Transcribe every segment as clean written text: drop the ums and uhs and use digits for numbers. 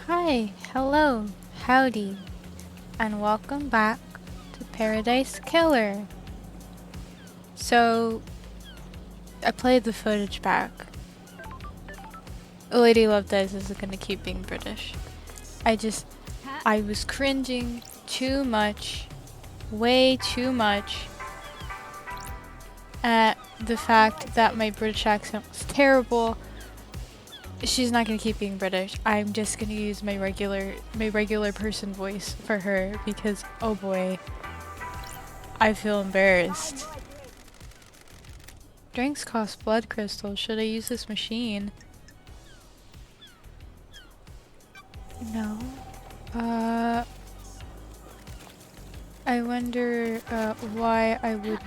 Hi, hello, howdy, and welcome back to Paradise Killer. So, I played the footage back. Lady Love Dice isn't gonna keep being British. I was cringing too much, way too much, at the fact that my British accent was terrible. She's not gonna keep being British. I'm just gonna use my regular person voice for her because, oh boy, I feel embarrassed. Drinks cost blood crystals. Should I use this machine? No. I wonder why I would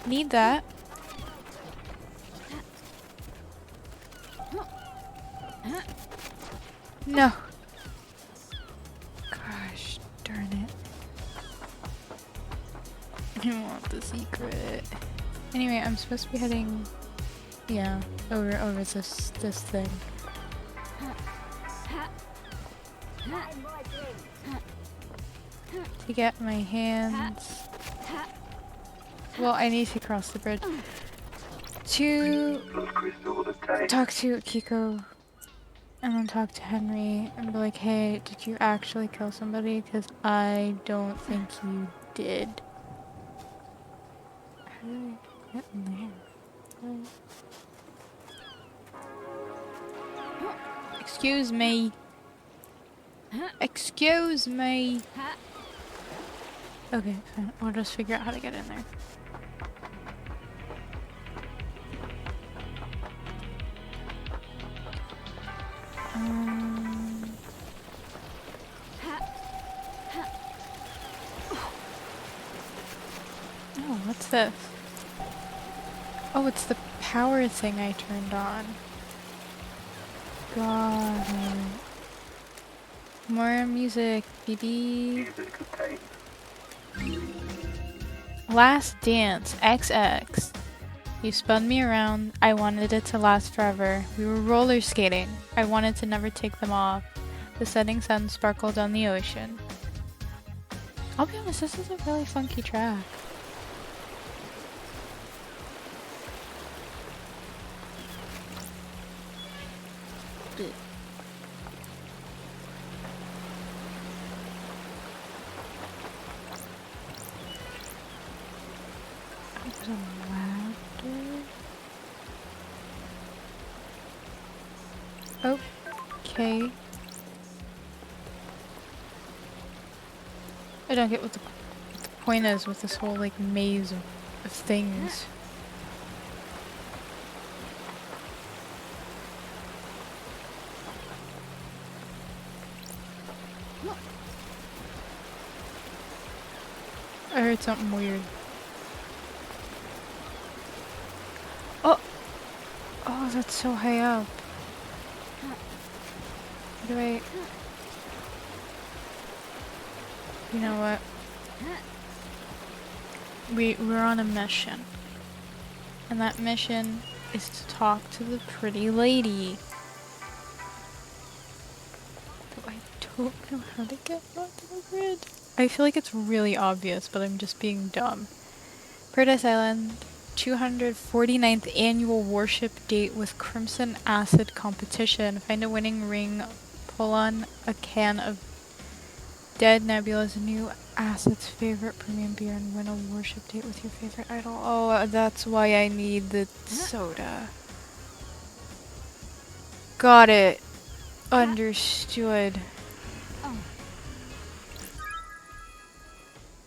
need that. No. Gosh darn it. I want the secret. Anyway, I'm supposed to be heading, yeah, over this thing. To get my hands. Well, I need to cross the bridge. To talk to Kiko. And then talk to Henry and be like, hey, did you actually kill somebody? Because I don't think you did. How do I get in there? Excuse me. Excuse me. Okay, fine. We'll just figure out how to get in there. Oh, what's this? Oh, it's the power thing I turned on. Got it. More music, BB. Last Dance, XX. You spun me around. I wanted it to last forever. We were roller skating. I wanted to never take them off. The setting sun sparkled on the ocean. I'll be honest, this is a really funky track. There's a ladder. Okay. I don't get what the point is with this whole like maze of things. I heard something weird. Oh! Oh, that's so high up. How do I... You know what? We're on a mission. And that mission is to talk to the pretty lady. But I don't know how to get onto the grid. I feel like it's really obvious, but I'm just being dumb. Paradise Island, 249th annual worship date with Crimson Acid competition. Find a winning ring, pull on a can of Dead Nebula's new Acid's favorite premium beer, and win a worship date with your favorite idol. Oh, that's why I need the soda. Got it. Understood.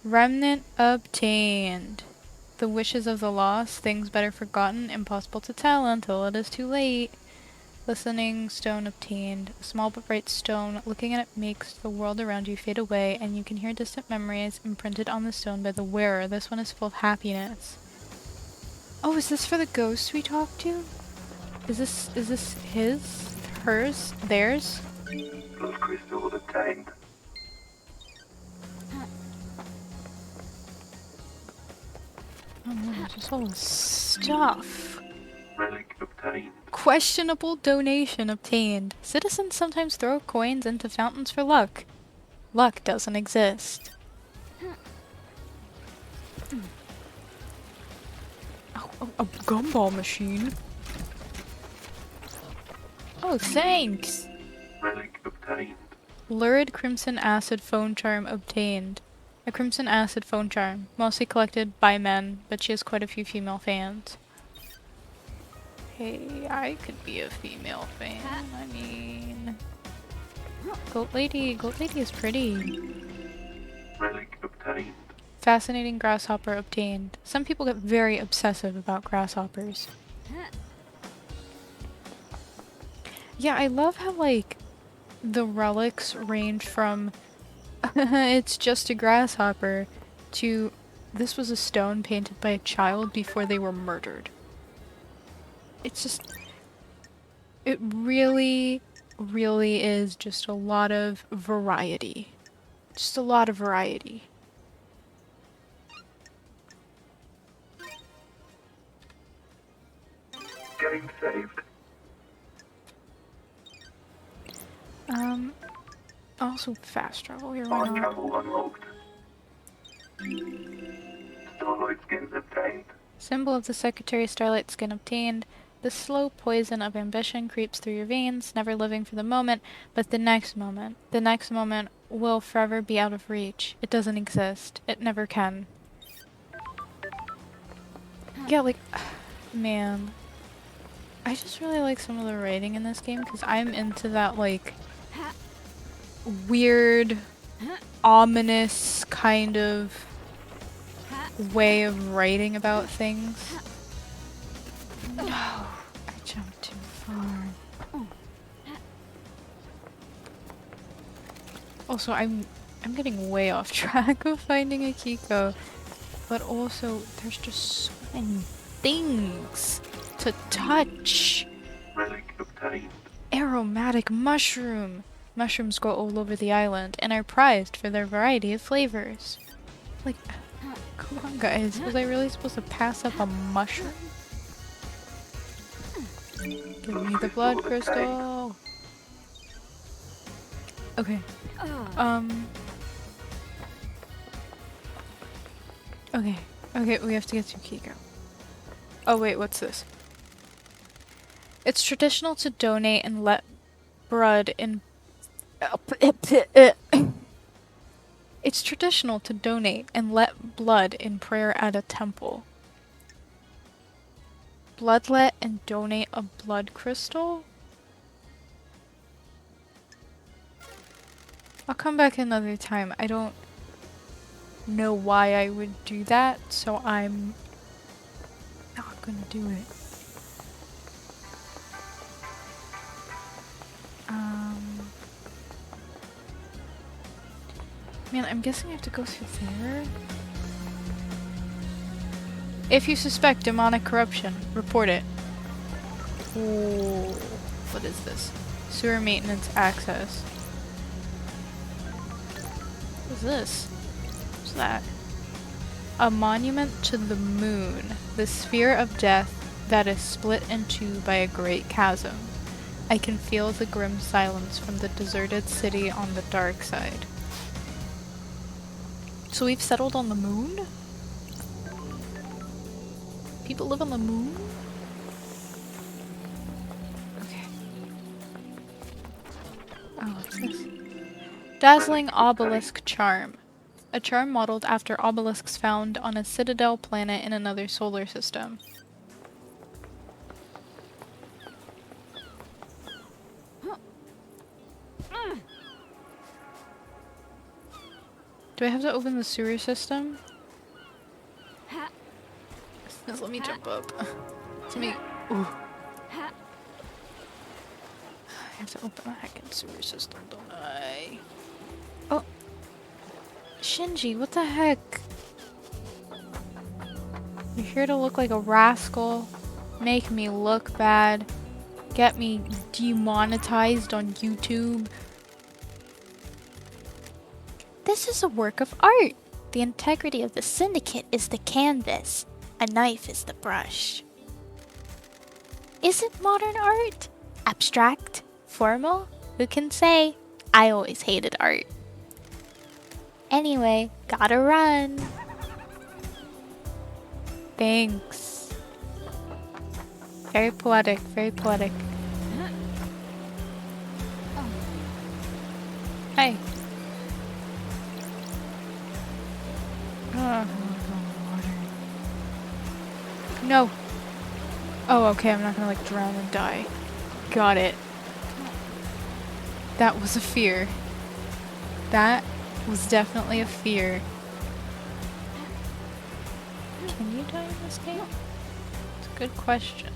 Remnant obtained. The wishes of the lost, things better forgotten, impossible to tell until it is too late. Listening stone obtained. A small but bright stone. Looking at it makes the world around you fade away, and you can hear distant memories imprinted on the stone by the wearer. This one is full of happiness. Oh, is this for the ghost we talked to? Is this his? Hers? Theirs? Blood crystal obtained. Oh no, just all this stuff. Relic obtained. Questionable donation obtained. Citizens sometimes throw coins into fountains for luck. Luck doesn't exist. Oh, a gumball machine. Oh, thanks. Relic obtained. Lurid Crimson Acid Phone Charm obtained. A Crimson Acid Phone Charm, mostly collected by men, but she has quite a few female fans. Hey, I could be a female fan. I mean... Goat Lady is pretty. Relic obtained. Fascinating grasshopper obtained. Some people get very obsessive about grasshoppers. Yeah, I love how, like, the relics range from it's just a grasshopper to this was a stone painted by a child before they were murdered. It's just... It really, really is just a lot of variety. Just a lot of variety. Game saved. Also fast travel here, why Fast not? travel unlocked. Starlight skins obtained. Symbol of the Secretary Starlight skin obtained. The slow poison of ambition creeps through your veins, never living for the moment, but the next moment will forever be out of reach. It doesn't exist. It never can. Yeah, like, man. I just really like some of the writing in this game because I'm into that, like, weird, ominous kind of way of writing about things. No, I jumped too far. Also, I'm getting way off track of finding a Kiko, but also there's just so many things to touch. Relic obtained. Aromatic mushroom. Mushrooms grow all over the island and are prized for their variety of flavors. Like, come on guys, was I really supposed to pass up a mushroom? Give me the blood crystal. Okay. Okay, we have to get to Kiko. Oh wait, what's this? It's traditional to donate and let blood in... It's traditional to donate and let blood in prayer at a temple. Bloodlet and donate a blood crystal? I'll come back another time. I don't know why I would do that, so I'm not gonna do it. Man, I'm guessing I have to go through there? If you suspect demonic corruption, report it. Ooh, what is this? Sewer maintenance access. What is this? What's that? A monument to the moon, the sphere of death that is split in two by a great chasm. I can feel the grim silence from the deserted city on the dark side. So we've settled on the moon? People live on the moon? Okay. Oh, what's this? Dazzling Obelisk Charm. A charm modeled after obelisks found on a citadel planet in another solar system. Do I have to open the sewer system? Just let me jump up. Let me... Ooh. I have to open the heckin' sewer system, don't I? Oh. Shinji, what the heck? You're here to look like a rascal, make me look bad, get me demonetized on YouTube. This is a work of art. The integrity of the syndicate is the canvas. A knife is the brush. Isn't modern art abstract? Formal? Who can say? I always hated art. Anyway, gotta run. Thanks. Very poetic, very poetic. Oh. Hey. Oh, water. No. Oh, okay, I'm not gonna like drown and die. Got it. That was a fear. That was definitely a fear. Can you die in this game? It's a good question.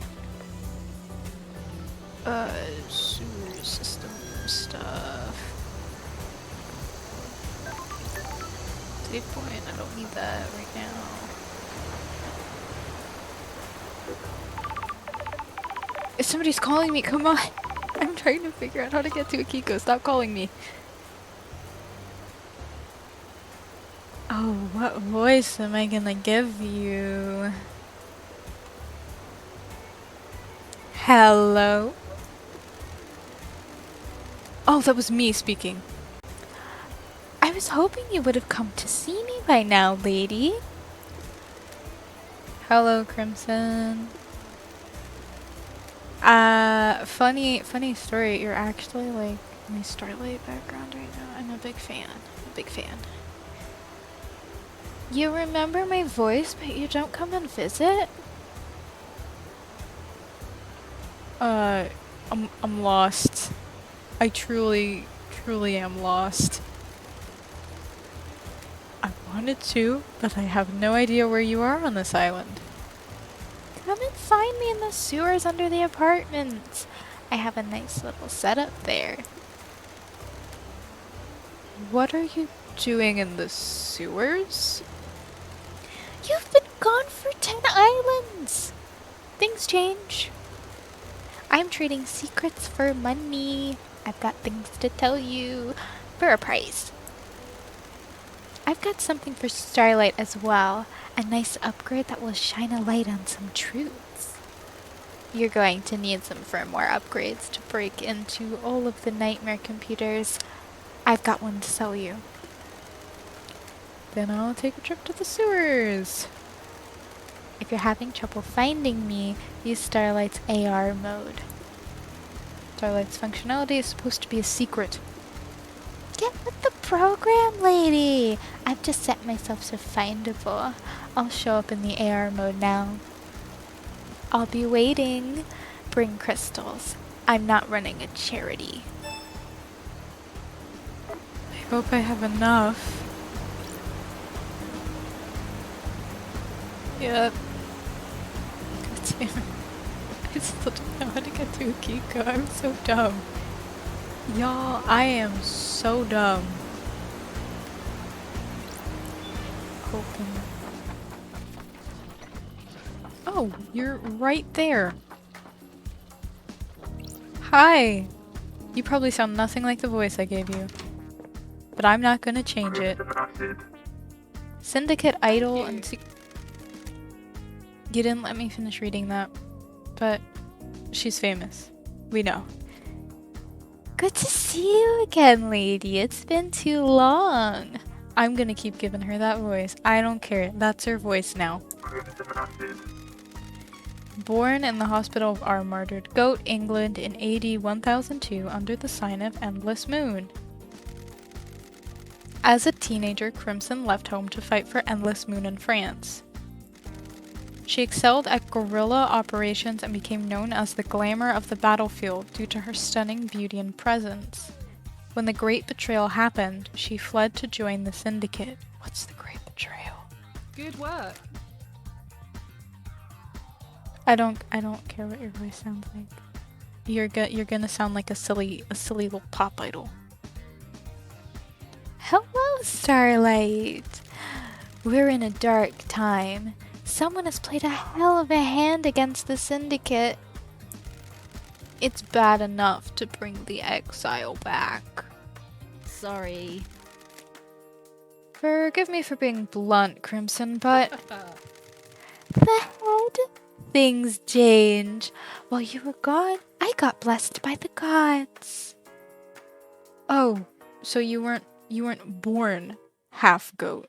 Sewer system stuff. Save point, I don't need that right now. If somebody's calling me, come on! I'm trying to figure out how to get to Akiko, stop calling me. Oh, what voice am I gonna give you? Hello? Oh, that was me speaking. I was hoping you would have come to see me by now, lady. Hello, Crimson. Funny story. You're actually like my Starlight background right now. I'm a big fan. A big fan. You remember my voice, but you don't come and visit? I'm lost. I truly am lost. I wanted to, but I have no idea where you are on this island. Come and find me in the sewers under the apartments. I have a nice little setup there. What are you doing in the sewers? You've been gone for 10 islands. Things change. I'm trading secrets for money. I've got things to tell you for a price. I've got something for Starlight as well. A nice upgrade that will shine a light on some truths. You're going to need some firmware upgrades to break into all of the nightmare computers. I've got one to sell you. Then I'll take a trip to the sewers. If you're having trouble finding me, use Starlight's AR mode. Starlight's functionality is supposed to be a secret. Get with the program, lady! I've just set myself to findable. I'll show up in the AR mode now. I'll be waiting. Bring crystals. I'm not running a charity. I hope I have enough. Yep. God damn it. I still don't know how to get to Akiko. I'm so dumb. Y'all, I am so dumb. Open. Oh, you're right there. Hi. You probably sound nothing like the voice I gave you. But I'm not gonna change it. Syndicate Idol and You didn't let me finish reading that. But she's famous. We know. Good to see you again, lady. It's been too long. I'm gonna keep giving her that voice. I don't care. That's her voice now. Born in the hospital of our martyred goat, England in AD 1002 under the sign of Endless Moon. As a teenager, Crimson left home to fight for Endless Moon in France. She excelled at guerrilla operations and became known as the glamour of the battlefield due to her stunning beauty and presence. When the Great Betrayal happened, she fled to join the Syndicate. What's the Great Betrayal? Good work. I don't care what your voice sounds like. You're gonna sound like a silly little pop idol. Hello, Starlight. We're in a dark time. Someone has played a hell of a hand against the Syndicate. It's bad enough to bring the exile back. Sorry. Forgive me for being blunt, Crimson, but The head things change. While you were gone, I got blessed by the gods. Oh, so you weren't born half goat.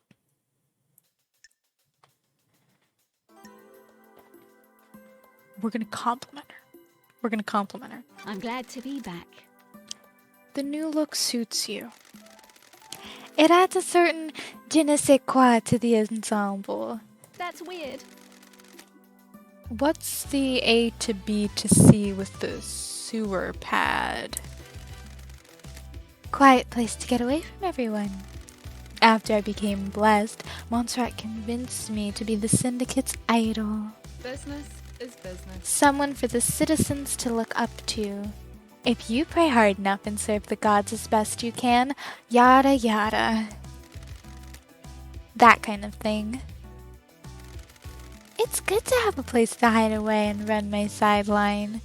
We're gonna compliment her. I'm glad to be back. The new look suits you. It adds a certain je ne sais quoi to the ensemble. That's weird. What's the A to B to C with the sewer pad? Quiet place to get away from everyone. After I became blessed, Montserrat convinced me to be the Syndicate's idol. Business is business. Someone for the citizens to look up to. If you pray hard enough and serve the gods as best you can, yada yada. That kind of thing. It's good to have a place to hide away and run my sideline.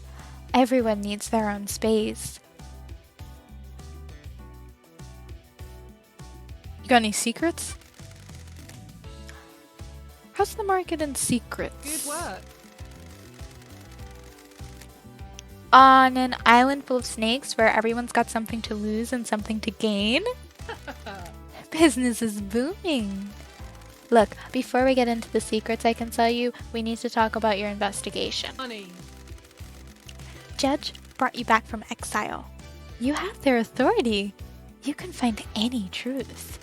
Everyone needs their own space. You got any secrets? How's the market in secrets? Good work. On an island full of snakes where everyone's got something to lose and something to gain? Business is booming. Look, before we get into the secrets I can tell you, we need to talk about your investigation. Honey. Judge brought you back from exile. You have their authority. You can find any truth.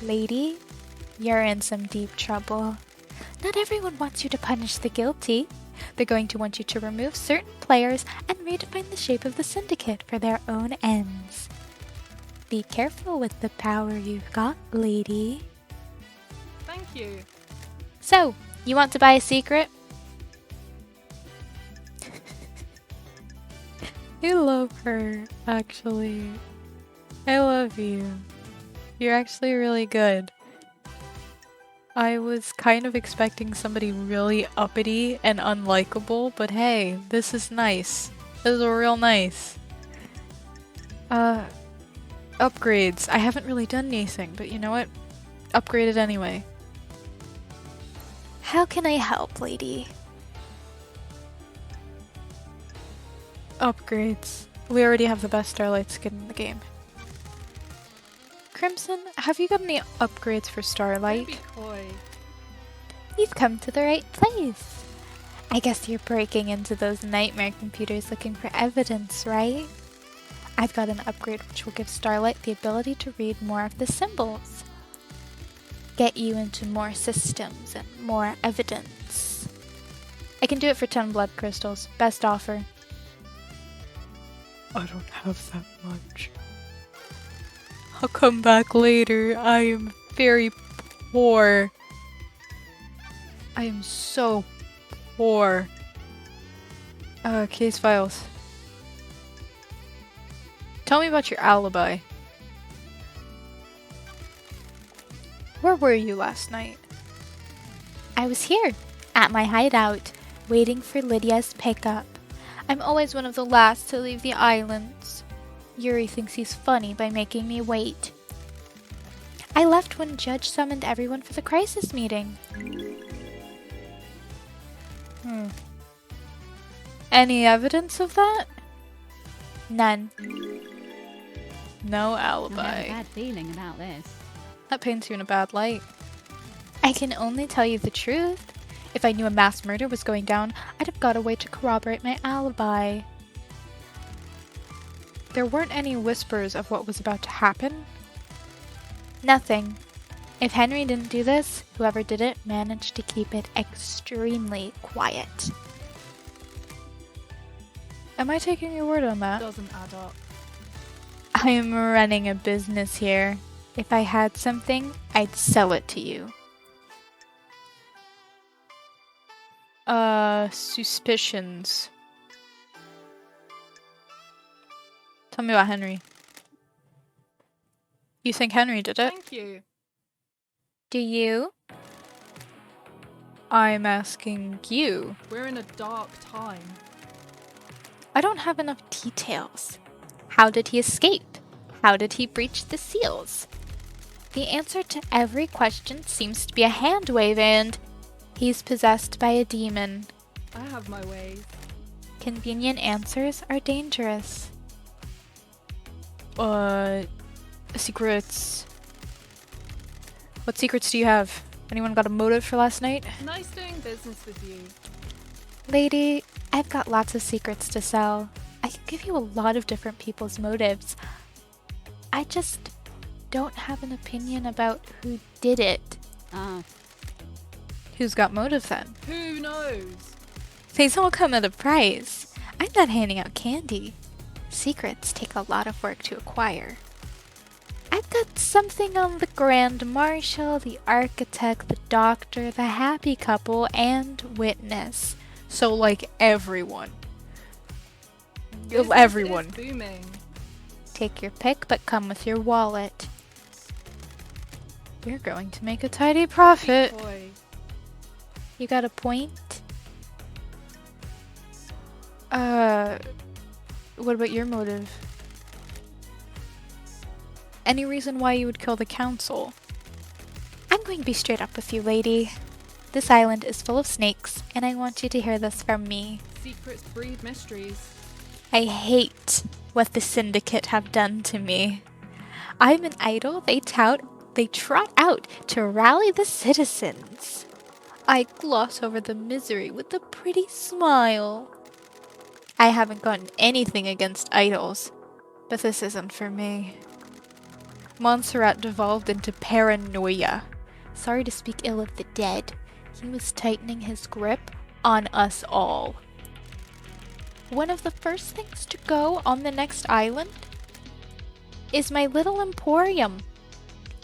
Lady, you're in some deep trouble. Not everyone wants you to punish the guilty. They're going to want you to remove certain players and redefine the shape of the syndicate for their own ends. Be careful with the power you've got, lady. Thank you. So, you want to buy a secret? I love her, actually. I love you. You're actually really good. I was kind of expecting somebody really uppity and unlikable, but hey, this is nice. This is real nice. Upgrades. I haven't really done anything, but you know what? Upgrade it anyway. How can I help, lady? Upgrades. We already have the best Starlight skin in the game. Crimson, have you got any upgrades for Starlight? Don't be coy. You've come to the right place. I guess you're breaking into those nightmare computers looking for evidence, right? I've got an upgrade which will give Starlight the ability to read more of the symbols. Get you into more systems and more evidence. I can do it for 10 blood crystals. Best offer. I don't have that much. I'll come back later. I am very poor. I am so poor. Case files. Tell me about your alibi. Where were you last night? I was here, at my hideout, waiting for Lydia's pickup. I'm always one of the last to leave the islands. Yuri thinks he's funny by making me wait. I left when Judge summoned everyone for the crisis meeting. Any evidence of that? None. No I have a alibi. bad feeling about this. That paints you in a bad light. I can only tell you the truth. If I knew a mass murder was going down, I'd have got a way to corroborate my alibi. There weren't any whispers of what was about to happen. Nothing. If Henry didn't do this, whoever did it managed to keep it extremely quiet. Am I taking your word on that? Doesn't add up. I am running a business here. If I had something, I'd sell it to you. Suspicions. Tell me about Henry. You think Henry did it? Thank you. Do you? I'm asking you. We're in a dark time. I don't have enough details. How did he escape? How did he breach the seals? The answer to every question seems to be a hand wave and... He's possessed by a demon. I have my ways. Convenient answers are dangerous. Secrets. What secrets do you have? Anyone got a motive for last night? Nice doing business with you. Lady, I've got lots of secrets to sell. I can give you a lot of different people's motives. I just don't have an opinion about who did it. Ah, Who's got motive then? who knows? They all come at a price. I'm not handing out candy. Secrets take a lot of work to acquire. I've got something on the Grand Marshal, the architect, the doctor, the happy couple, and witness. So, like, everyone. Business Everyone. is booming. Take your pick, but come with your wallet. You're going to make a tidy profit. Boy. You got a point? What about your motive? Any reason why you would kill the council? I'm going to be straight up with you, lady. This island is full of snakes, and I want you to hear this from me. Secrets breed mysteries. I hate what the Syndicate have done to me. I'm an idol they trot out to rally the citizens. I gloss over the misery with a pretty smile. I haven't gotten anything against idols, but this isn't for me. Montserrat devolved into paranoia. Sorry to speak ill of the dead. He was tightening his grip on us all. One of the first things to go on the next island is my little emporium.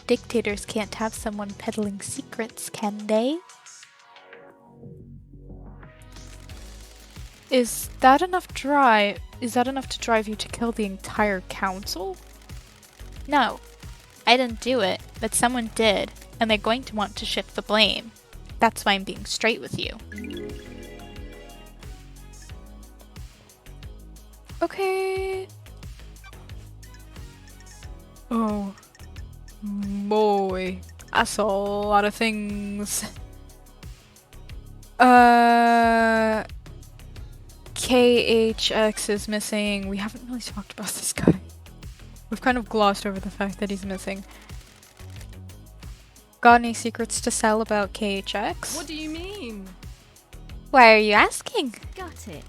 Dictators can't have someone peddling secrets, can they? Is that enough to drive you to kill the entire council? No, I didn't do it, but someone did, and they're going to want to shift the blame. That's why I'm being straight with you. Okay. Oh boy, that's a lot of things. KHX is missing. We haven't really talked about this guy. We've kind of glossed over the fact that he's missing. Got any secrets to sell about KHX? What do you mean? Why are you asking? Got it.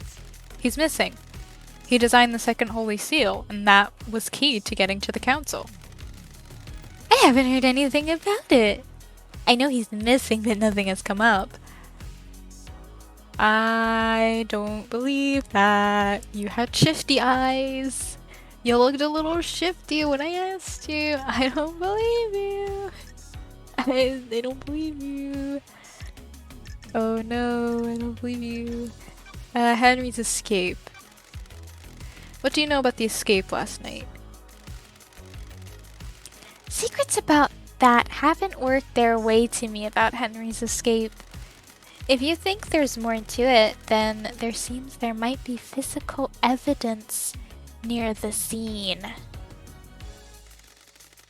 He's missing. He designed the second Holy Seal, and that was key to getting to the council. I haven't heard anything about it. I know he's missing, but nothing has come up. I don't believe that. You had shifty eyes. You looked a little shifty when I asked you. I don't believe you. They don't believe you. Oh no, I don't believe you. Henry's escape. What do you know about the escape last night? Secrets about that haven't worked their way to me about Henry's escape. If you think there's more to it, then there seems there might be physical evidence near the scene.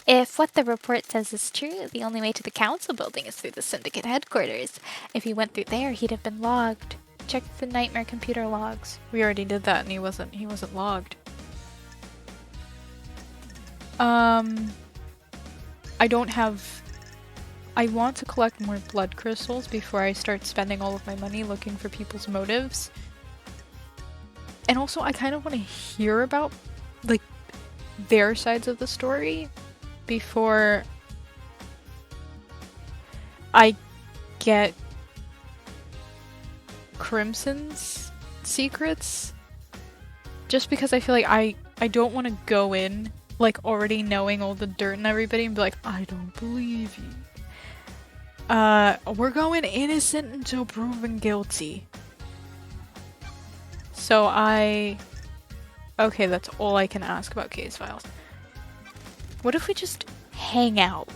If what the report says is true, the only way to the council building is through the Syndicate headquarters. If he went through there, he'd have been logged. Check the Nightmare computer logs. We already did that and he wasn't logged. I want to collect more blood crystals before I start spending all of my money looking for people's motives. And also, I kind of want to hear about, like, their sides of the story before I get Crimson's secrets. Just because I feel like I don't want to go in, like, already knowing all the dirt and everybody and be like, I don't believe you. We're going innocent until proven guilty. So okay, that's all I can ask about case files. What if we just hang out?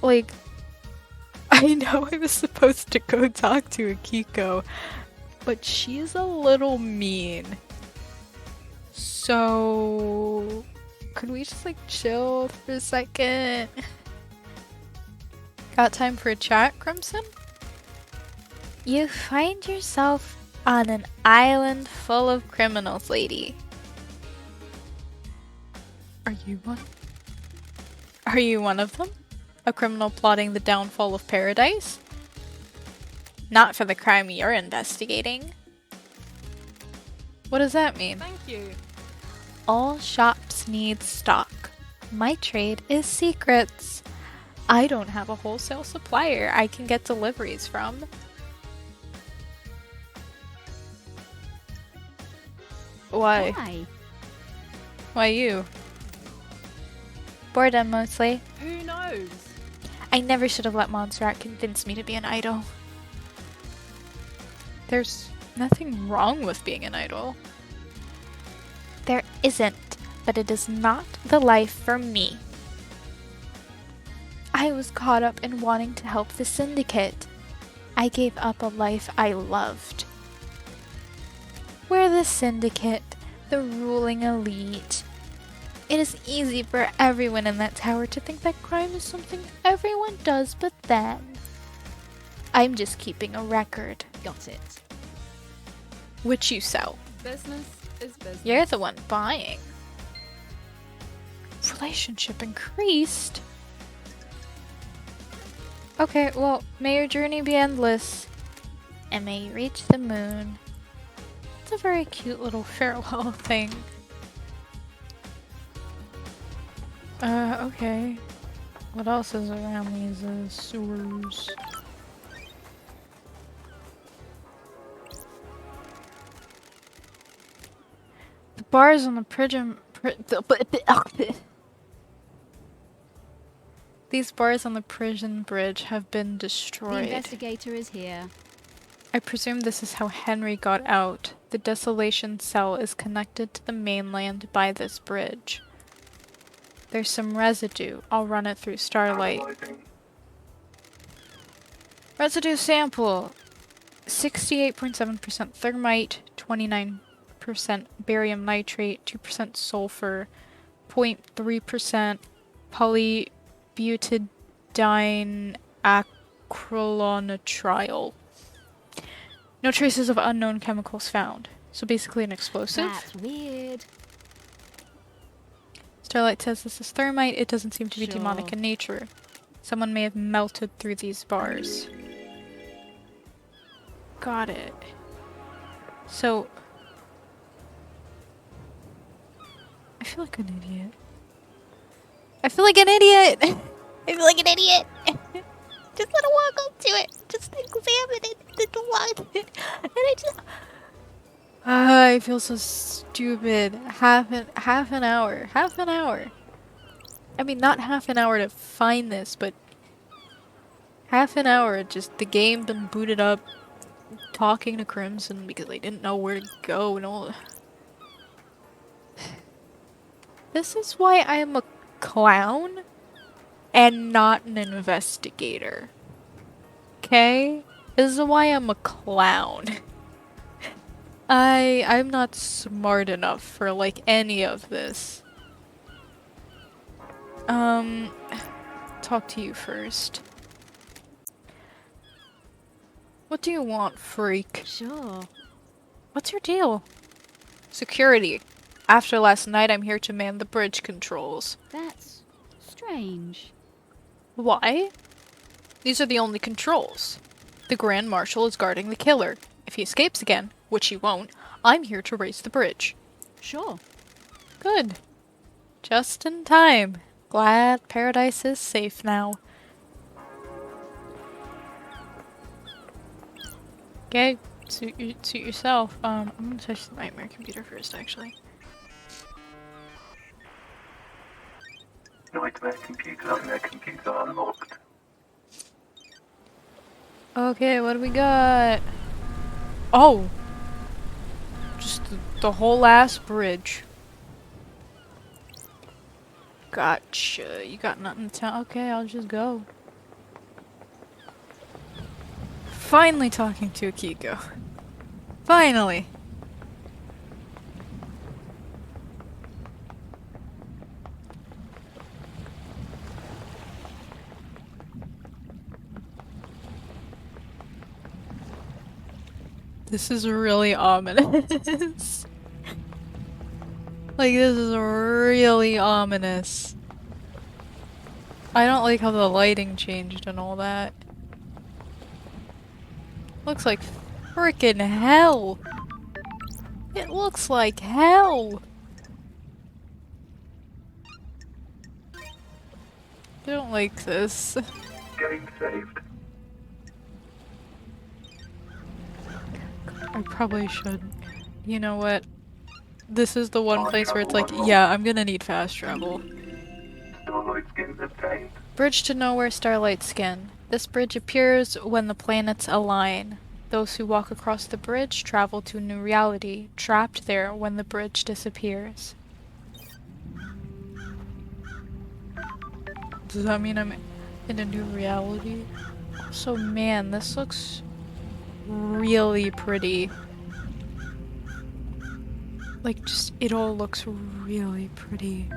Like, I know I was supposed to go talk to Akiko, but she's a little mean. So, could we just, like, chill for a second? Got time for a chat, Crimson? You find yourself on an island full of criminals, lady. Are you one? Are you one of them? A criminal plotting the downfall of paradise? Not for the crime you're investigating. What does that mean? Thank you. All shops need stock. My trade is secrets. I don't have a wholesale supplier I can get deliveries from. Why? Why? Why you? Boredom mostly. Who knows? I never should have let Montserrat convince me to be an idol. There's nothing wrong with being an idol. There isn't, but it is not the life for me. I was caught up in wanting to help the syndicate. I gave up a life I loved. We're the syndicate, the ruling elite. It is easy for everyone in that tower to think that crime is something everyone does but them. I'm just keeping a record. Got it. Which you sell. Business is business. You're the one buying. Relationship increased? Okay, well, may your journey be endless. And may you reach the moon. It's a very cute little farewell thing. Okay. What else is around these sewers? The bars on the prison... These bars on the prison bridge have been The destroyed. investigator is here. I presume this is how Henry got out. The Desolation cell is connected to the mainland by this bridge. There's some residue. I'll run it through Starlight. Analyzing. Residue sample. 68.7% thermite, 29% barium nitrate, 2% sulfur, 0.3% polybutadiene acrylonitrile. No traces of unknown chemicals found. So basically an explosive. That's weird. Starlight says this is thermite. It doesn't seem to be Sure. demonic in nature. Someone may have melted through these bars. Got it. So... I feel like an idiot. I feel like an idiot! I feel like an idiot! Just want to walk up to it. Just examine it. Just walk it. And I just... I feel so stupid. Half an hour. Half an hour. I mean, not half an hour to find this, but half an hour. Just the game been booted up, talking to Crimson because they didn't know where to go and all. This is why I am a clown and not an investigator. Okay? This is why I'm a clown. I'm not smart enough for like any of this. Talk to you first. What do you want, freak? Sure. What's your deal? Security. After last night, I'm here to man the bridge controls. That's strange. Why? These are the only controls. The Grand Marshal is guarding the killer. If he escapes again, which he won't, I'm here to raise the bridge. Sure. Good. Just in time. Glad Paradise is safe now. Okay, suit yourself. I'm gonna touch the nightmare computer first, actually. Nightmare computer unlocked. Okay, what do we got? Oh! Just the whole ass bridge. Gotcha. You got nothing to tell? Okay, I'll just go. Finally talking to Akiko. Finally! This is really ominous. Like, this is really ominous. I don't like how the lighting changed and all that. Looks like frickin' hell. It looks like hell. I don't like this. Game saved. I probably should. You know what? This is the one place where it's like, yeah, I'm gonna need fast travel. Starlight skins obtained. Bridge to Nowhere Starlight Skin. This bridge appears when the planets align. Those who walk across the bridge travel to a new reality, trapped there when the bridge disappears. Does that mean I'm in a new reality? So man, this looks really pretty. Like, just, it all looks really pretty.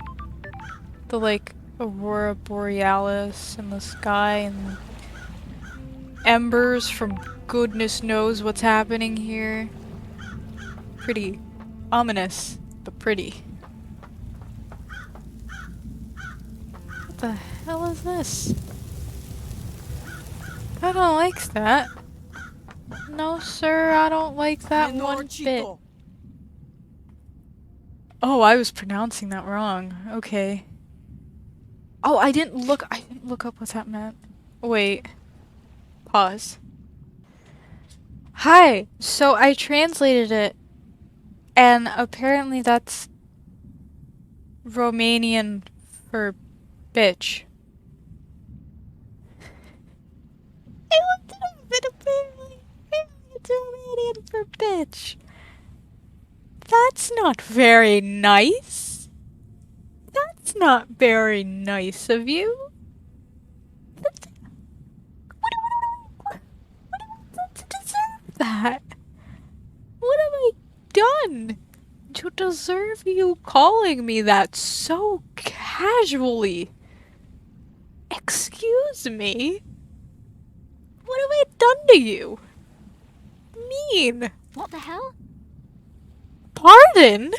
The, like, Aurora Borealis in the sky and embers from goodness knows what's happening here. Pretty. Ominous, but pretty. What the hell is this? I don't like that. No, sir, I don't like that one bit. Oh, I was pronouncing that wrong. Okay. Oh, I didn't look up what that meant. Wait. Pause. Hi. So I translated it, and apparently that's Romanian for bitch. I looked it up, and apparently it's Romanian for bitch. That's not very nice. That's not very nice of you. What have I done to deserve that? What have I done to deserve you calling me that so casually? Excuse me? What have I done to you? Mean. What the hell? Pardon?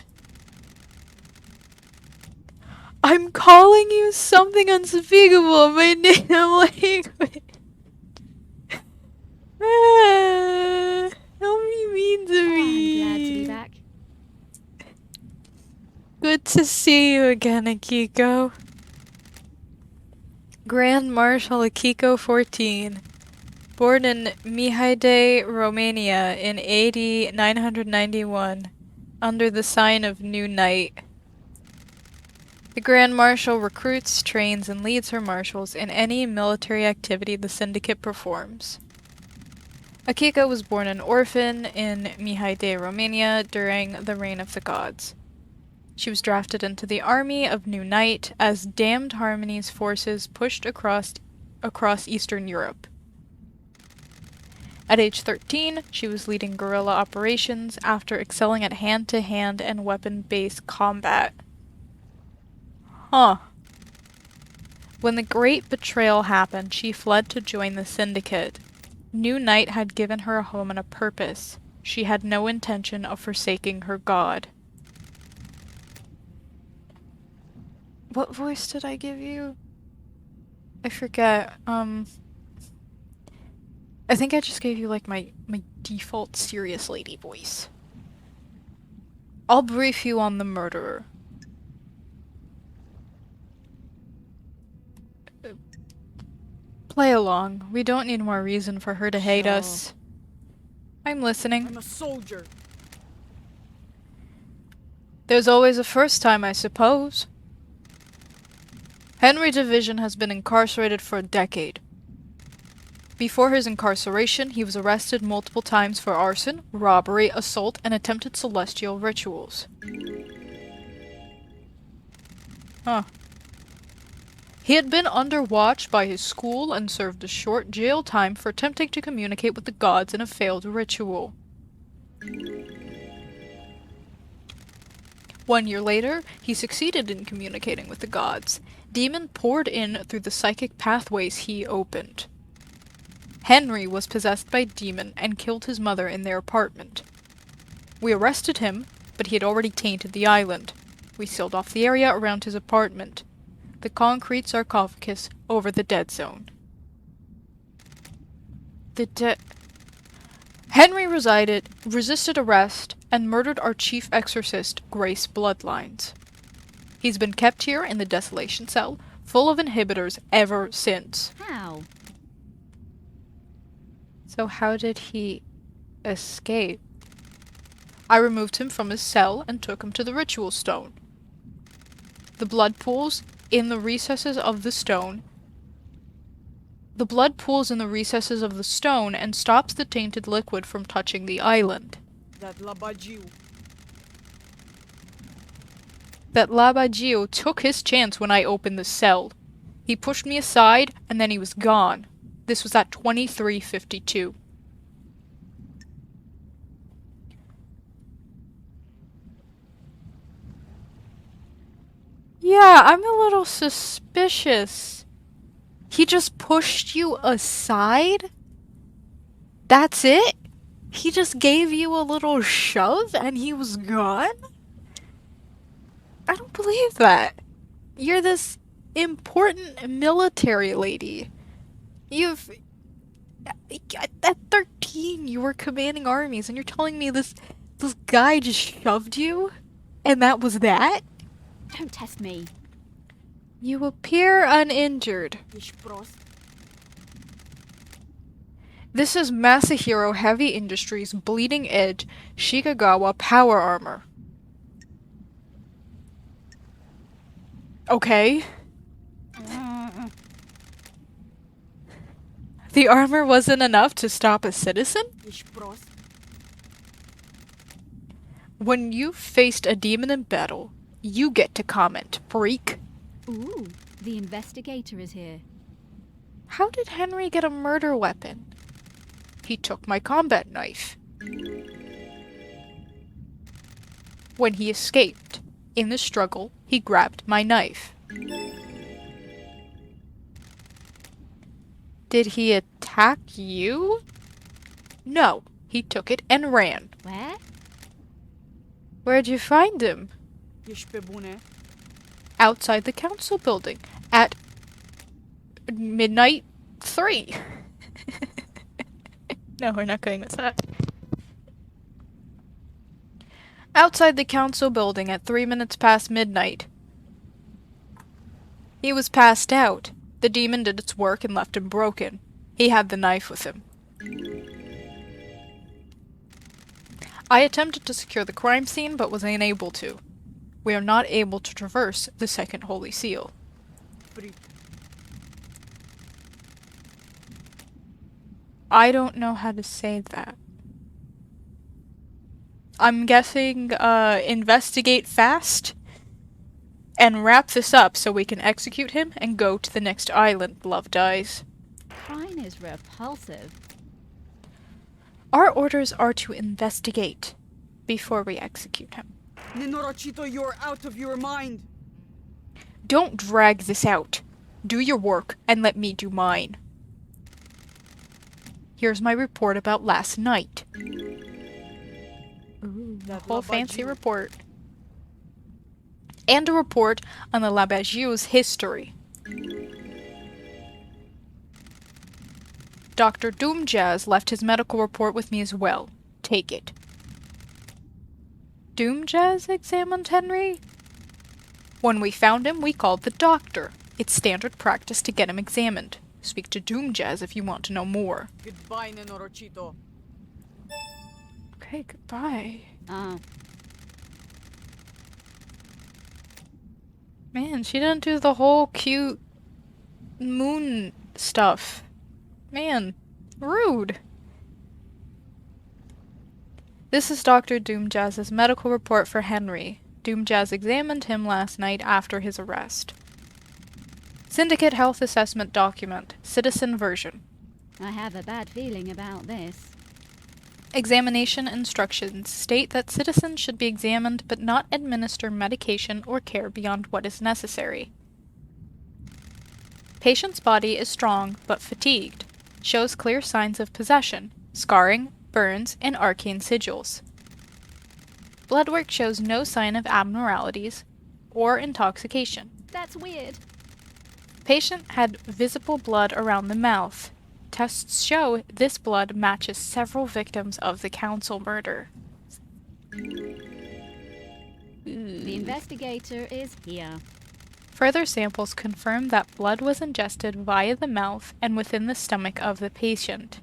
I'm calling you something unspeakable in my native language. Don't be mean to me. I'm glad to be back. Good to see you again, Akiko. Grand Marshal Akiko 14. Born in Mihai, Romania in AD 991, under the sign of New Night. The Grand Marshal recruits, trains, and leads her marshals in any military activity the Syndicate performs. Akiko was born an orphan in Mihai, Romania during the Reign of the Gods. She was drafted into the army of New Night as Damned Harmony's forces pushed across Eastern Europe. At age 13, she was leading guerrilla operations after excelling at hand-to-hand and weapon-based combat. Huh. When the Great Betrayal happened, she fled to join the Syndicate. New Night had given her a home and a purpose. She had no intention of forsaking her god. What voice did I give you? I forget. I think I just gave you, like, my default serious lady voice. I'll brief you on the murderer. Play along. We don't need more reason for her to hate us. I'm listening. I'm a soldier. There's always a first time, I suppose. Henry Division has been incarcerated for a decade. Before his incarceration, he was arrested multiple times for arson, robbery, assault, and attempted celestial rituals. Huh. He had been under watch by his school and served a short jail time for attempting to communicate with the gods in a failed ritual. 1 year later, he succeeded in communicating with the gods. Demon poured in through the psychic pathways he opened. Henry was possessed by a demon and killed his mother in their apartment. We arrested him, but he had already tainted the island. We sealed off the area around his apartment. The concrete sarcophagus over the dead zone. Henry resisted arrest, and murdered our chief exorcist, Grace Bloodlines. He's been kept here in the desolation cell, full of inhibitors, ever since. How? So how did he escape? I removed him from his cell and took him to the ritual stone. The blood pools in the recesses of the stone. The blood pools in the recesses of the stone and stops the tainted liquid from touching the island. That Labajiu. That Labagio took his chance when I opened the cell. He pushed me aside, and then he was gone. This was at 23:52. Yeah, I'm a little suspicious. He just pushed you aside? That's it? He just gave you a little shove and he was gone? I don't believe that. You're this important military lady. At 13, you were commanding armies, and you're telling me this guy just shoved you? And that was that? Don't test me. You appear uninjured. Ishprost. This is Masahiro Heavy Industries Bleeding Edge Shikagawa Power Armor. Okay. The armor wasn't enough to stop a citizen? Ishprost. When you faced a demon in battle, you get to comment, freak. Ooh, the investigator is here. How did Henry get a murder weapon? He took my combat knife. When he escaped, in the struggle, he grabbed my knife. Did he attack you? No, he took it and ran. Where? Where'd you find him? Ishpebune. Outside the council building at midnight 3. No, we're not going with that. Outside the council building at 3 minutes past midnight. He was passed out. The demon did its work and left him broken. He had the knife with him. I attempted to secure the crime scene, but was unable to. We are not able to traverse the second holy seal. Free. I don't know how to say that. I'm guessing, investigate fast and wrap this up so we can execute him and go to the next island, Love Dies. Crime is repulsive. Our orders are to investigate before we execute him. Ninorochito, you're out of your mind. Don't drag this out. Do your work and let me do mine. Here's my report about last night. Ooh, a whole fancy report. And a report on the Labagiu's history. Dr. Doomjazz left his medical report with me as well. Take it. Doomjazz examined Henry? When we found him, we called the doctor. It's standard practice to get him examined. Speak to Doomjazz if you want to know more. Goodbye, Ninorochito. Okay, goodbye. Oh, Man, she didn't do the whole cute moon stuff. Man, rude. This is Dr. Doomjazz's medical report for Henry. Doomjazz examined him last night after his arrest. Syndicate Health Assessment Document, Citizen Version. I have a bad feeling about this. Examination instructions state that citizens should be examined but not administer medication or care beyond what is necessary. Patient's body is strong but fatigued. shows clear signs of possession, scarring, burns, and arcane sigils. Blood work shows no sign of abnormalities or intoxication. That's weird. Patient had visible blood around the mouth. Tests show this blood matches several victims of the council murder. The investigator is here. Further samples confirm that blood was ingested via the mouth and within the stomach of the patient,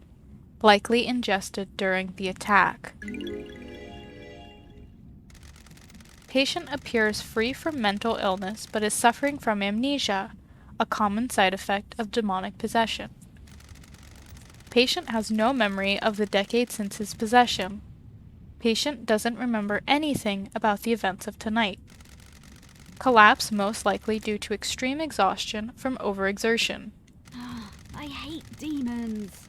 likely ingested during the attack. Patient appears free from mental illness but is suffering from amnesia, a common side effect of demonic possession. Patient has no memory of the decade since his possession. Patient doesn't remember anything about the events of tonight. Collapse most likely due to extreme exhaustion from overexertion. I hate demons.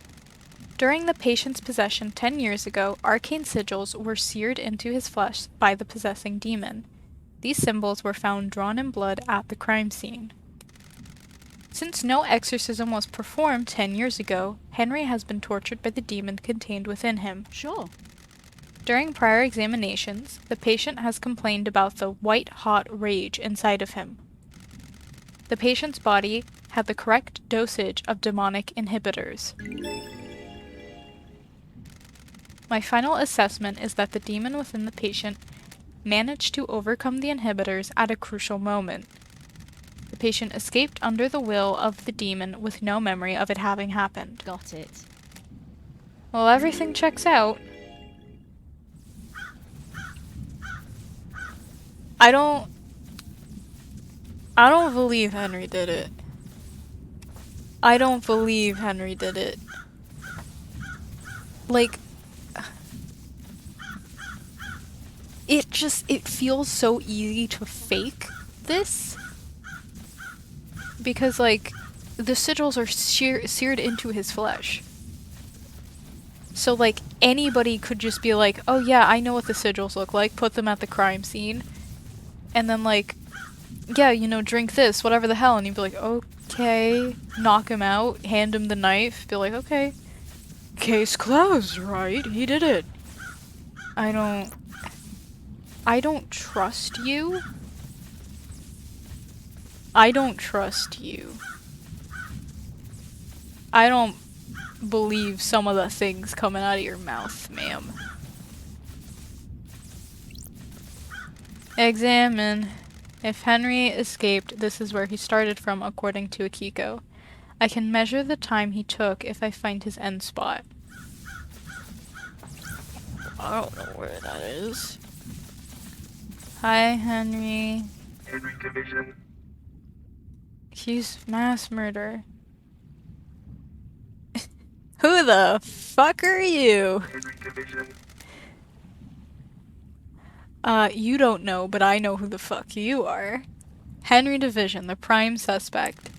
During the patient's possession 10 years ago, arcane sigils were seared into his flesh by the possessing demon. These symbols were found drawn in blood at the crime scene. Since no exorcism was performed 10 years ago, Henry has been tortured by the demon contained within him. Sure. During prior examinations, the patient has complained about the white-hot rage inside of him. The patient's body had the correct dosage of demonic inhibitors. My final assessment is that the demon within the patient managed to overcome the inhibitors at a crucial moment. The patient escaped under the will of the demon with no memory of it having happened. Got it. Well, everything checks out. I don't believe Henry did it. I don't believe Henry did it. Like, it feels so easy to fake this. Because, like, the sigils are seared into his flesh. So, like, anybody could just be like, oh yeah, I know what the sigils look like, put them at the crime scene. And then, like, yeah, you know, drink this, whatever the hell. And you'd be like, okay. Knock him out, hand him the knife, be like, okay. Case closed, right? He did it. I don't trust you. I don't trust you. I don't believe some of the things coming out of your mouth, ma'am. Examine. If Henry escaped, this is where he started from, according to Akiko. I can measure the time he took if I find his end spot. I don't know where that is. Hi, Henry. Henry Division. He's mass murder. Who the fuck are you? Henry Division. You don't know, but I know who the fuck you are. Henry Division, the prime suspect.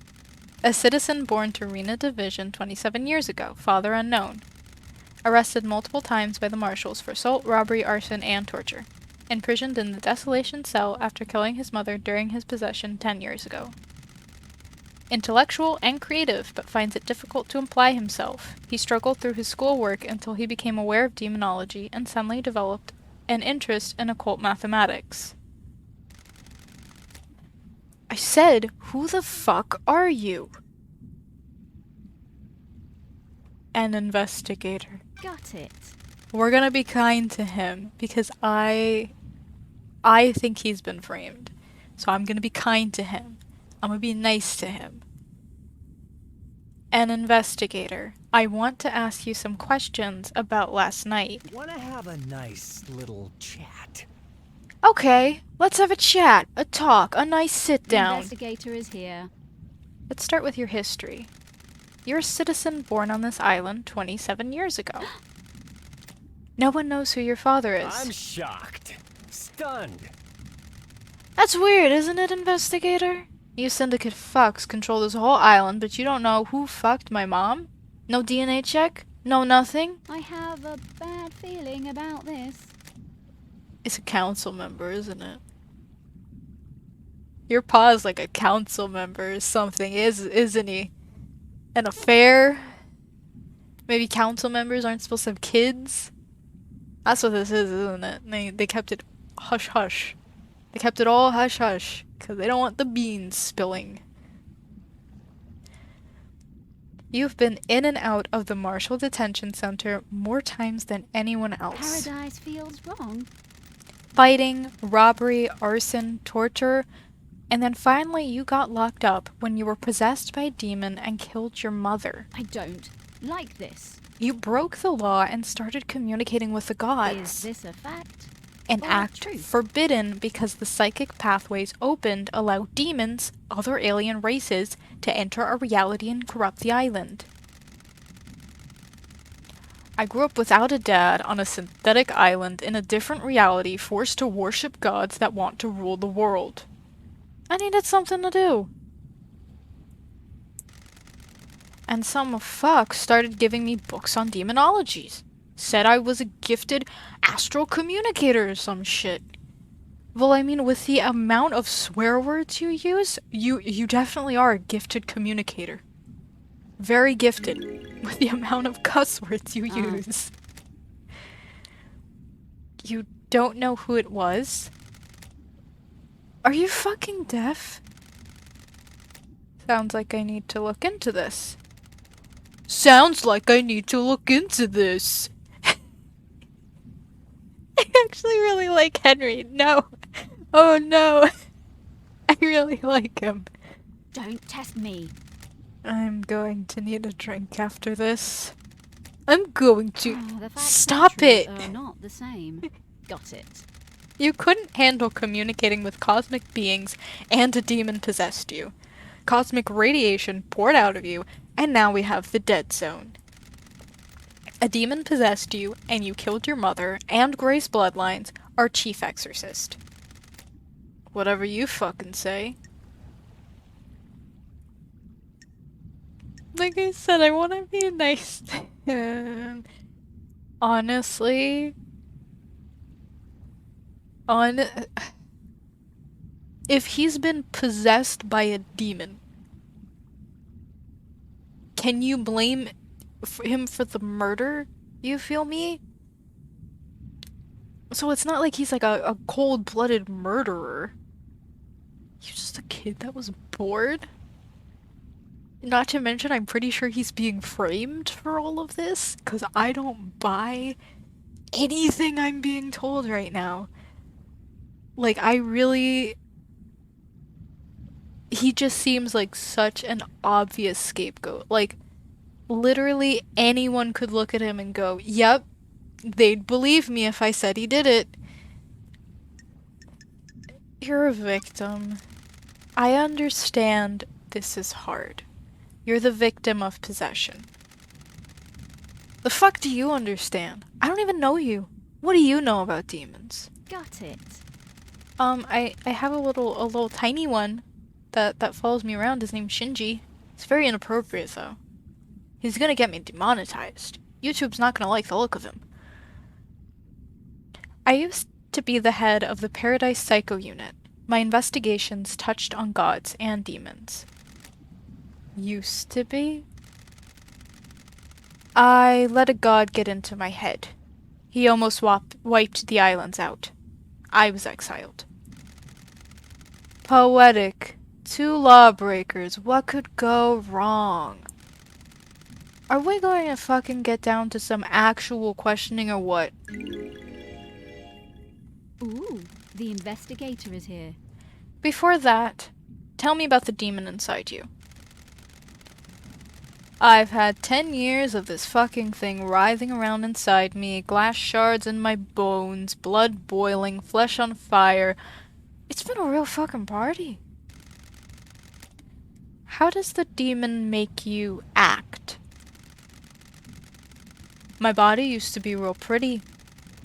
A citizen born to Rena Division 27 years ago, father unknown. Arrested multiple times by the marshals for assault, robbery, arson, and torture. Imprisoned in the desolation cell after killing his mother during his possession 10 years ago. Intellectual and creative, but finds it difficult to apply himself. He struggled through his schoolwork until he became aware of demonology and suddenly developed an interest in occult mathematics. I said, who the fuck are you? An investigator. Got it. We're gonna be kind to him because I think he's been framed. So I'm gonna be kind to him. I'm gonna be nice to him. An investigator. I want to ask you some questions about last night. Wanna have a nice little chat? Okay, let's have a chat, a talk, a nice sit The down. investigator is here. Let's start with your history. You're a citizen born on this island 27 years ago. No one knows who your father is. I'm shocked. Stunned. That's weird, isn't it, investigator? You syndicate fucks control this whole island, but you don't know who fucked my mom? No DNA check? No nothing? I have a bad feeling about this. It's a council member, isn't it? Your pa's like a council member or something, isn't he? An affair? Maybe council members aren't supposed to have kids? That's what this is, isn't it? They kept it hush-hush. They kept it all hush-hush, because they don't want the beans spilling. You've been in and out of the Marshall Detention Center more times than anyone else. Paradise feels wrong. Fighting, robbery, arson, torture, and then finally you got locked up when you were possessed by a demon and killed your mother. I don't like this. You broke the law and started communicating with the Is gods. this a fact? An or act truth? forbidden because the psychic pathways opened allow demons, other alien races, to enter our reality and corrupt the island. I grew up without a dad on a synthetic island in a different reality, forced to worship gods that want to rule the world. I needed something to do. And some fuck started giving me books on demonologies. Said I was a gifted astral communicator or some shit. Well, I mean, with the amount of swear words you use, you definitely are a gifted communicator. Very gifted with the amount of cuss words you use. You don't know who it was? Are you fucking deaf? Sounds like I need to look into this. Sounds like I need to look into this. I actually really like Henry. No. Oh no. I really like him. Don't test me. I'm going to need a drink after this. I'm going to... The facts Stop and truth it! Are not the same. Got it. You couldn't handle communicating with cosmic beings and a demon possessed you. Cosmic radiation poured out of you, and now we have the dead zone. A demon possessed you, and you killed your mother and Grace Bloodlines, our chief exorcist. Whatever you fucking say. Like I said, I want to be nice to him. Honestly... If he's been possessed by a demon, can you blame him for the murder? You feel me? So it's not like he's like a cold-blooded murderer. He's just a kid that was bored. Not to mention, I'm pretty sure he's being framed for all of this, because I don't buy anything I'm being told right now. Like, I really... He just seems like such an obvious scapegoat. Like, literally anyone could look at him and go, yep, they'd believe me if I said he did it. You're a victim. I understand this is hard. You're the victim of possession. The fuck do you understand? I don't even know you. What do you know about demons? Got it. I have a little tiny one that follows me around. His name's Shinji. It's very inappropriate though. He's gonna get me demonetized. YouTube's not gonna like the look of him. I used to be the head of the Paradise Psycho Unit. My investigations touched on gods and demons. Used to be? I let a god get into my head. He almost wiped the islands out. I was exiled. Poetic. Two lawbreakers. What could go wrong? Are we going to fucking get down to some actual questioning or what? Ooh, the investigator is here. Before that, tell me about the demon inside you. I've had 10 years of this fucking thing writhing around inside me, glass shards in my bones, blood boiling, flesh on fire. It's been a real fucking party. How does the demon make you act? My body used to be real pretty.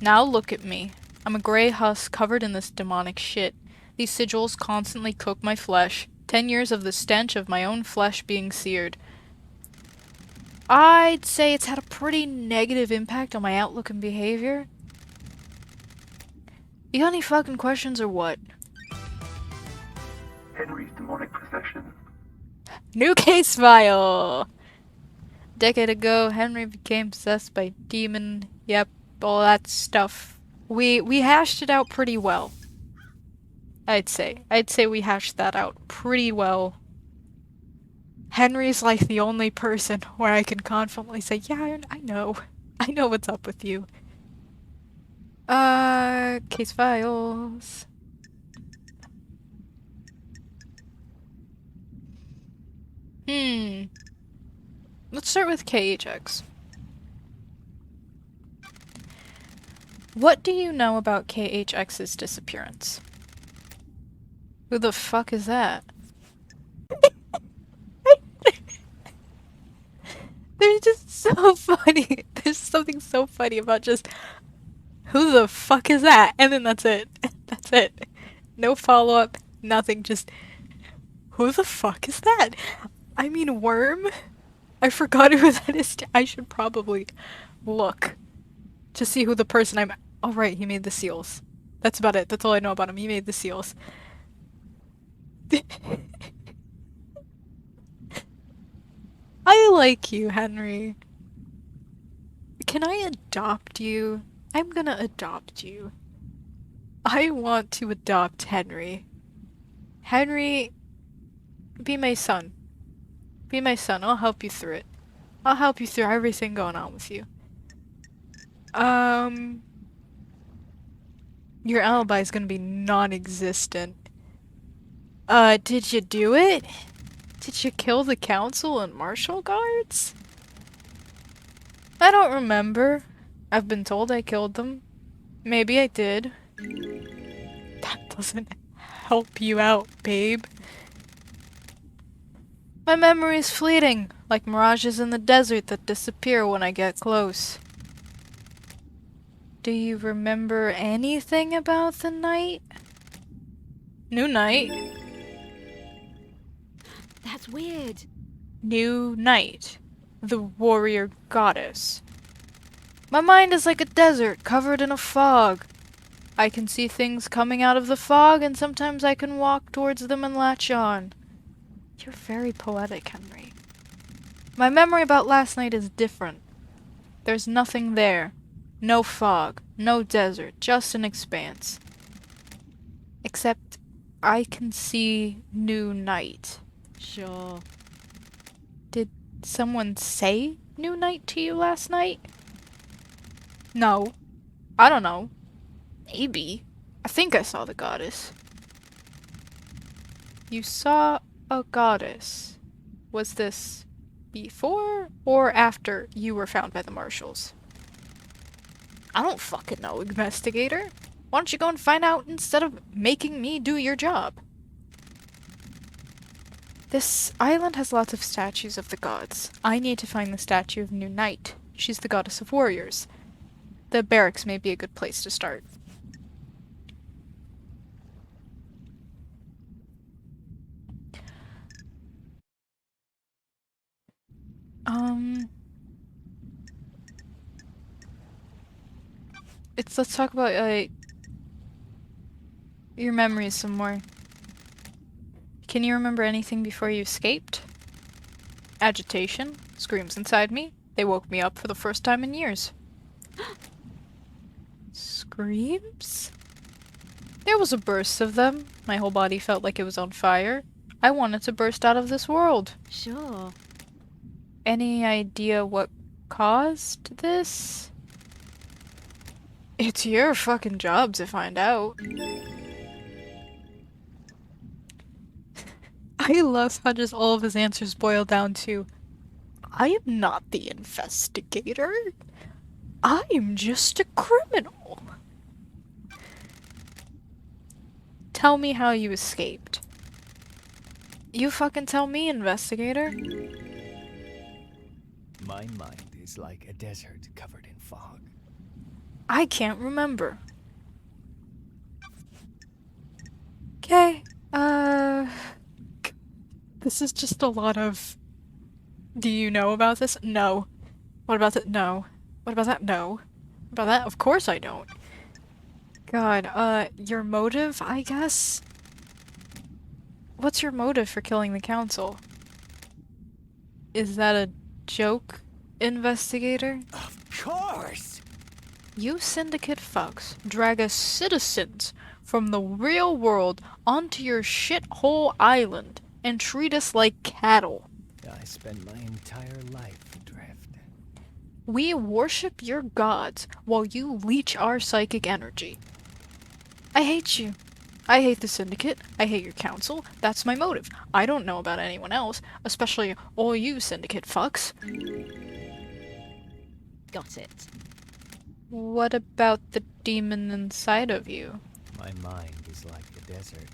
Now look at me. I'm a gray husk covered in this demonic shit. These sigils constantly cook my flesh. 10 years of the stench of my own flesh being seared. I'd say it's had a pretty negative impact on my outlook and behavior. You got any fucking questions or what? Henry's demonic possession. New case file! Decade ago, Henry became possessed by a demon. Yep, all that stuff. We hashed it out pretty well. I'd say we hashed that out pretty well. Henry's like the only person where I can confidently say, yeah, I know. I know what's up with you. Case files. Let's start with KHX. What do you know about KHX's disappearance? Who the fuck is that? They're just so funny. There's something so funny about just, who the fuck is that? And then that's it. That's it. No follow-up, nothing, just, who the fuck is that? I mean, Worm? I forgot who that is. I should probably look to see who the person I'm... Oh right, he made the seals. That's about it. That's all I know about him. He made the seals. I like you, Henry. Can I adopt you? I'm gonna adopt you. I want to adopt Henry. Henry, be my son. Be my son. I'll help you through it. I'll help you through everything going on with you. Your alibi is gonna be non-existent. Did you do it? Did you kill the council and marshal guards? I don't remember. I've been told I killed them. Maybe I did. That doesn't help you out, babe. My memory's fleeting, like mirages in the desert that disappear when I get close. Do you remember anything about the night? New night? That's weird. New night. The warrior goddess. My mind is like a desert covered in a fog. I can see things coming out of the fog, and sometimes I can walk towards them and latch on. You're very poetic, Henry. My memory about last night is different. There's nothing there. No fog, no desert, just an expanse. Except, I can see new night. Sure. Did someone say new night to you last night? No. I don't know. Maybe. I think I saw the goddess. You saw a goddess. Was this before or after you were found by the marshals? I don't fucking know, investigator. Why don't you go and find out instead of making me do your job? This island has lots of statues of the gods. I need to find the statue of New Night. She's the goddess of warriors. The barracks may be a good place to start. Let's talk about, your memories some more. Can you remember anything before you escaped? Agitation, screams inside me. They woke me up for the first time in years. Screams? There was a burst of them. My whole body felt like it was on fire. I wanted to burst out of this world. Sure. Any idea what caused this? It's your fucking job to find out. I love how just all of his answers boil down to, I am not the investigator. I'm just a criminal. Tell me how you escaped. You fucking tell me, investigator. My mind is like a desert covered in fog. I can't remember. Okay, this is just a lot of... Do you know about this? No. What about that? No. What about that? No. About that? Of course I don't. God, your motive, I guess? What's your motive for killing the council? Is that a joke investigator? Of course! You syndicate fucks drag us citizens from the real world onto your shithole island and treat us like cattle. I spent my entire life adrift. We worship your gods while you leech our psychic energy. I hate you. I hate the syndicate. I hate your council. That's my motive. I don't know about anyone else, especially all you syndicate fucks. Got it. What about the demon inside of you? My mind is like a desert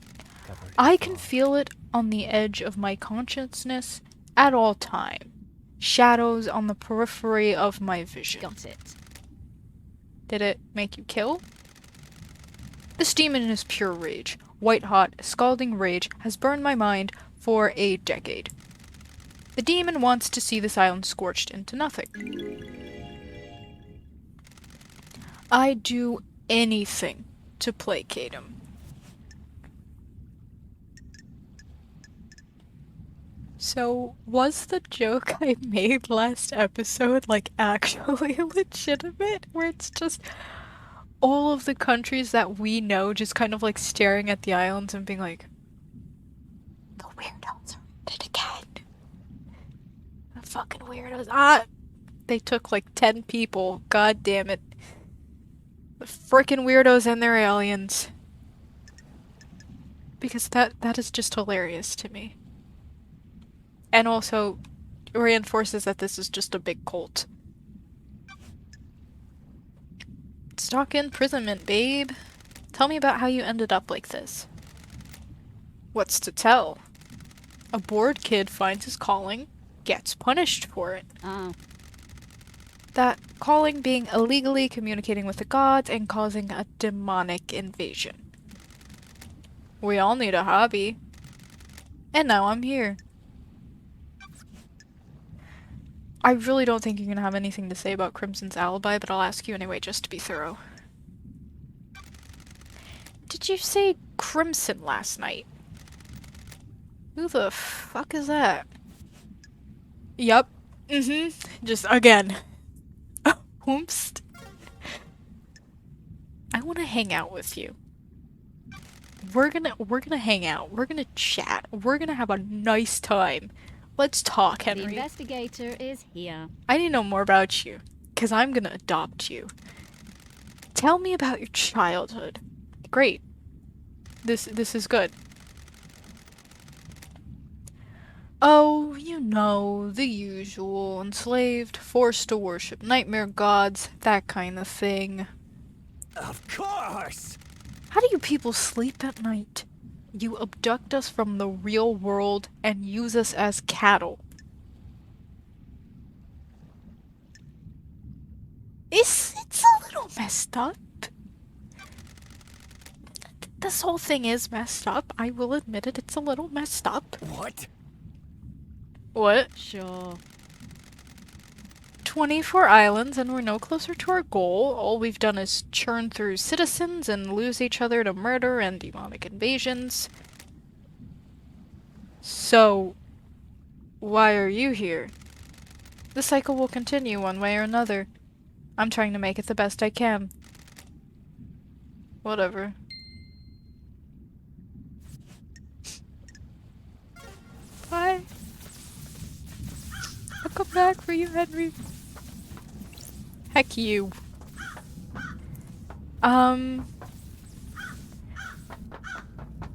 covered in I can fog. feel it on the edge of my consciousness at all time. Shadows on the periphery of my vision. Got it. Did it make you kill? This demon is pure rage. White-hot, scalding rage has burned my mind for a decade. The demon wants to see this island scorched into nothing. I'd do anything to placate him. So, was the joke I made last episode, like, actually legitimate? Where it's just all of the countries that we know just kind of, like, staring at the islands and being like, the weirdos are at it again. The fucking weirdos. Ah! They took, like, 10 people. God damn it. The frickin' weirdos and their aliens. Because that is just hilarious to me. And also reinforces that this is just a big cult. Stock imprisonment, babe. Tell me about how you ended up like this. What's to tell? A bored kid finds his calling, gets punished for it. Oh, That calling being illegally communicating with the gods and causing a demonic invasion. We all need a hobby. And now I'm here. I really don't think you're gonna have anything to say about Crimson's alibi, but I'll ask you anyway just to be thorough. Did you say Crimson last night? Who the fuck is that? Yup. Just again. Whoops. I wanna hang out with you. We're gonna hang out. We're gonna chat. We're gonna have a nice time. Let's talk, the Henry. investigator is here. I need to know more about you, because I'm gonna adopt you. Tell me about your childhood. Great. This is good. Oh, you know, the usual. Enslaved, forced to worship nightmare gods, that kind of thing. Of course! How do you people sleep at night? You abduct us from the real world and use us as cattle. It's a little messed up. This whole thing is messed up. I will admit it, it's a little messed up. What? What? Sure. 24 islands and we're no closer to our goal. All we've done is churn through citizens and lose each other to murder and demonic invasions. So, why are you here? The cycle will continue one way or another. I'm trying to make it the best I can. Whatever. Bye. I'll come back for you, Henry. Heck you.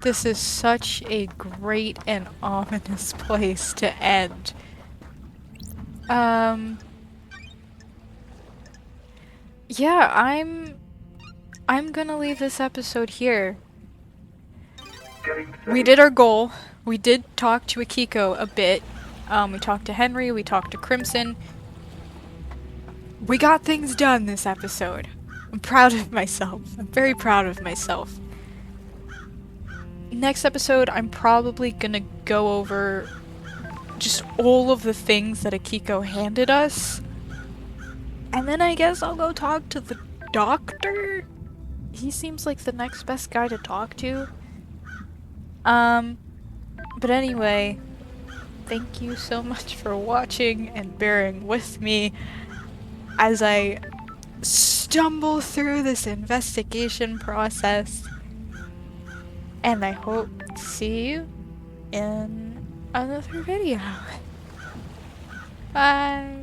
This is such a great and ominous place to end. Yeah, I'm gonna leave this episode here. We did our goal. We did talk to Akiko a bit. We talked to Henry, we talked to Crimson. We got things done this episode. I'm proud of myself. I'm very proud of myself. Next episode, I'm probably gonna go over just all of the things that Akiko handed us. And then I guess I'll go talk to the doctor. He seems like the next best guy to talk to. But anyway, thank you so much for watching and bearing with me as I stumble through this investigation process. And I hope to see you in another video. Bye.